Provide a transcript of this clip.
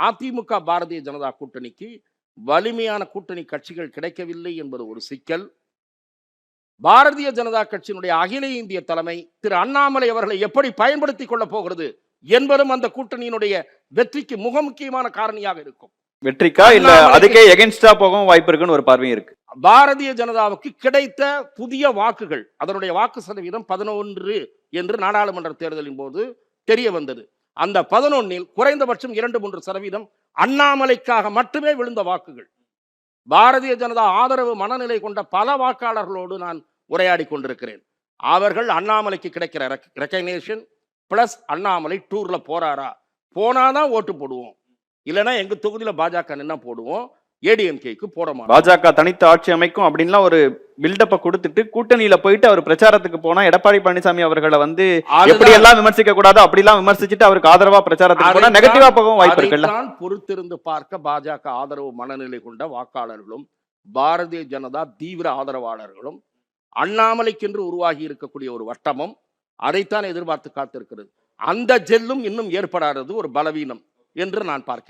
அதிமுக பாரதிய ஜனதா கூட்டணிக்கு வலிமையான கூட்டணி கட்சிகள் கிடைக்கவில்லை என்பது ஒரு சிக்கல். பாரதிய ஜனதா கட்சியினுடைய அகில இந்திய தலைமை திரு அண்ணாமலை அவர்களை எப்படி பயன்படுத்திக் கொள்ள போகிறது என்பதும் அந்த கூட்டணியினுடைய வெற்றிக்கு மிக முக்கியமான காரணியாக இருக்கும். வெற்றிக்கா இல்ல அதுக்கே எகென்ஸ்டா போகவும் வாய்ப்பு இருக்குன்னு ஒரு பார்வை இருக்கு. பாரதிய ஜனதாவுக்கு கிடைத்த புதிய வாக்குகள், அதனுடைய வாக்கு சதவீதம் 11 என்று நாடாளுமன்ற தேர்தலின் போது தெரிய வந்தது. அந்த 11இல் குறைந்தபட்சம் 2-3% அண்ணாமலைக்காக மட்டுமே விழுந்த வாக்குகள். பாரதிய ஜனதா ஆதரவு மனநிலை கொண்ட பல வாக்காளர்களோடு நான் உரையாடி கொண்டிருக்கிறேன். அவர்கள் அண்ணாமலைக்கு கிடைக்கிற ரெகக்னேஷன் பிளஸ் அண்ணாமலை டூர்ல போறாரா, போனாதான் ஓட்டு போடுவோம், இல்லைன்னா எங்க தொகுதியில பாஜக நின்னா போடுவோம், ஏடிஎம்கேக்கு போட மாட்டோம். பாஜக தனித்து ஆட்சி அமைக்கும் அப்படின்லாம் ஒரு பில்டப்ப கொடுத்துட்டு கூட்டணியில போயிட்டு அவர் பிரச்சாரத்துக்கு போனா எடப்பாடி பழனிசாமி அவர்களை வந்து எப்படி எல்லாம் விமர்சிக்க கூடாது அப்படிலாம் விமர்சிச்சுட்டு அவருக்கு ஆதரவா பிரச்சாரத்துக்கு போனா நெகட்டிவா போகவும் வாய்ப்பு இருக்குல்ல. பொறுத்திருந்து பார்க்க பாஜக ஆதரவு மனநிலை கொண்ட வாக்காளர்களும் பாரதிய ஜனதா தீவிர ஆதரவாளர்களும் அண்ணாமலைக்கென்று உருவாகி இருக்கக்கூடிய ஒரு வட்டமும் அதைத்தான் எதிர்பார்த்து காத்திருக்கிறது. அந்த ஜெல்லும் இன்னும் ஏற்படாதது ஒரு பலவீனம் என்று நான் பார்க்கிறேன்.